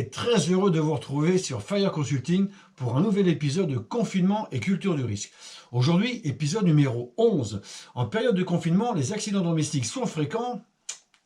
est très heureux de vous retrouver sur Fire Consulting pour un nouvel épisode de confinement et culture du risque. Aujourd'hui, épisode numéro 11. En période de confinement, les accidents domestiques sont fréquents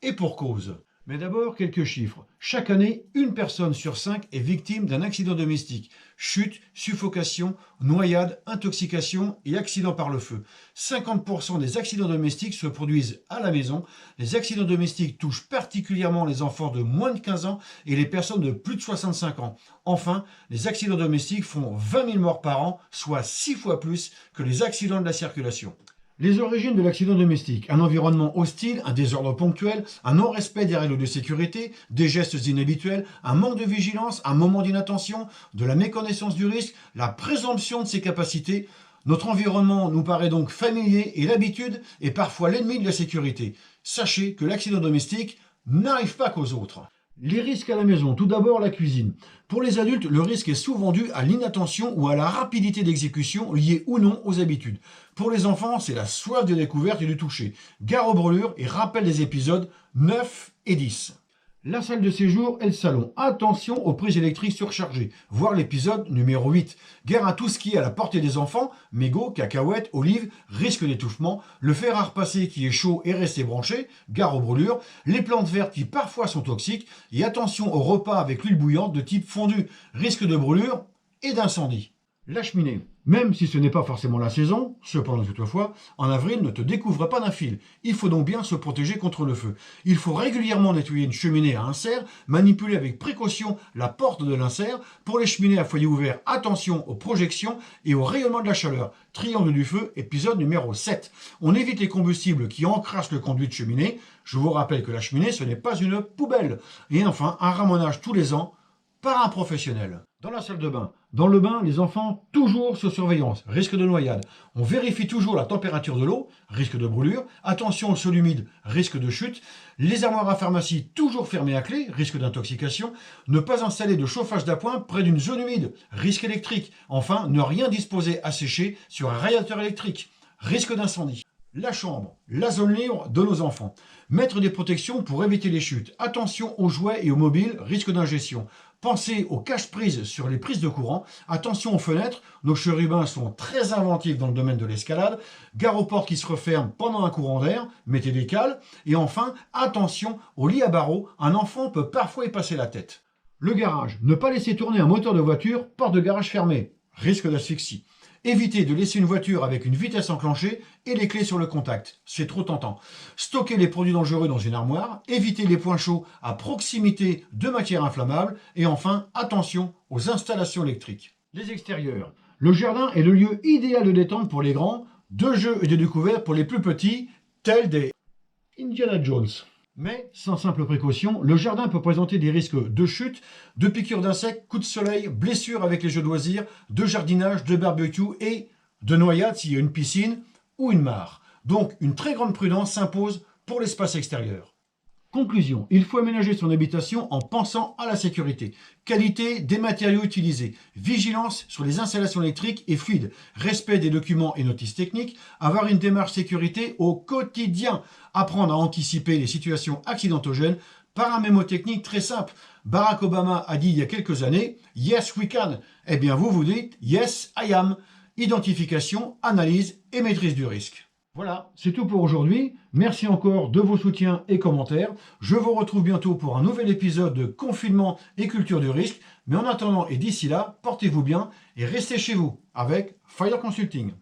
et pour cause. Mais d'abord, quelques chiffres. Chaque année, une personne sur 5 est victime d'un accident domestique. Chute, suffocation, noyade, intoxication et accident par le feu. 50% des accidents domestiques se produisent à la maison. Les accidents domestiques touchent particulièrement les enfants de moins de 15 ans et les personnes de plus de 65 ans. Enfin, les accidents domestiques font 20 000 morts par an, soit 6 fois plus que les accidents de la circulation. Les origines de l'accident domestique: un environnement hostile, un désordre ponctuel, un non-respect des règles de sécurité, des gestes inhabituels, un manque de vigilance, un moment d'inattention, de la méconnaissance du risque, la présomption de ses capacités. Notre environnement nous paraît donc familier et l'habitude est parfois l'ennemi de la sécurité. Sachez que l'accident domestique n'arrive pas qu'aux autres. Les risques à la maison. Tout d'abord, la cuisine. Pour les adultes, le risque est souvent dû à l'inattention ou à la rapidité d'exécution liée ou non aux habitudes. Pour les enfants, c'est la soif de découverte et du toucher. Gare aux brûlures et rappel des épisodes 9 et 10. La salle de séjour et le salon. Attention aux prises électriques surchargées. Voir l'épisode numéro 8. Gare à tout ce qui est à la portée des enfants, mégots, cacahuètes, olives, risque d'étouffement, le fer à repasser qui est chaud et resté branché, gare aux brûlures, les plantes vertes qui parfois sont toxiques, et attention aux repas avec l'huile bouillante de type fondu, risque de brûlure et d'incendie. La cheminée. Même si ce n'est pas forcément la saison, cependant toutefois, en avril ne te découvre pas d'un fil. Il faut donc bien se protéger contre le feu. Il faut régulièrement nettoyer une cheminée à insert, manipuler avec précaution la porte de l'insert. Pour les cheminées à foyer ouvert, attention aux projections et au rayonnement de la chaleur. Triangle du feu, épisode numéro 7. On évite les combustibles qui encrassent le conduit de cheminée. Je vous rappelle que la cheminée, ce n'est pas une poubelle. Et enfin, un ramonage tous les ans par un professionnel. Dans la salle de bain. Dans le bain, les enfants, toujours sur surveillance, risque de noyade. On vérifie toujours la température de l'eau, risque de brûlure. Attention au sol humide, risque de chute. Les armoires à pharmacie, toujours fermées à clé, risque d'intoxication. Ne pas installer de chauffage d'appoint près d'une zone humide, risque électrique. Enfin, ne rien disposer à sécher sur un radiateur électrique, risque d'incendie. La chambre, la zone libre de nos enfants. Mettre des protections pour éviter les chutes. Attention aux jouets et aux mobiles, risque d'ingestion. Pensez aux cache-prises sur les prises de courant. Attention aux fenêtres. Nos chérubins sont très inventifs dans le domaine de l'escalade. Gare aux portes qui se referment pendant un courant d'air. Mettez des cales. Et enfin, attention aux lits à barreaux. Un enfant peut parfois y passer la tête. Le garage. Ne pas laisser tourner un moteur de voiture, porte de garage fermée. Risque d'asphyxie. Évitez de laisser une voiture avec une vitesse enclenchée et les clés sur le contact. C'est trop tentant. Stockez les produits dangereux dans une armoire. Évitez les points chauds à proximité de matières inflammables. Et enfin, attention aux installations électriques. Les extérieurs. Le jardin est le lieu idéal de détente pour les grands, de jeux et de découvertes pour les plus petits, tels des Indiana Jones. Mais, sans simple précaution, le jardin peut présenter des risques de chute, de piqûres d'insectes, coups de soleil, blessures avec les jeux de loisirs, de jardinage, de barbecue et de noyade s'il y a une piscine ou une mare. Donc, une très grande prudence s'impose pour l'espace extérieur. Conclusion, il faut aménager son habitation en pensant à la sécurité. Qualité des matériaux utilisés, vigilance sur les installations électriques et fluides, respect des documents et notices techniques, avoir une démarche sécurité au quotidien, apprendre à anticiper les situations accidentogènes par un mémotechnique très simple. Barack Obama a dit il y a quelques années « Yes, we can ». Eh bien vous vous dites « Yes, I am ». Identification, analyse et maîtrise du risque. Voilà, c'est tout pour aujourd'hui. Merci encore de vos soutiens et commentaires. Je vous retrouve bientôt pour un nouvel épisode de confinement et culture du risque. Mais en attendant et d'ici là, portez-vous bien et restez chez vous avec Fire Consulting.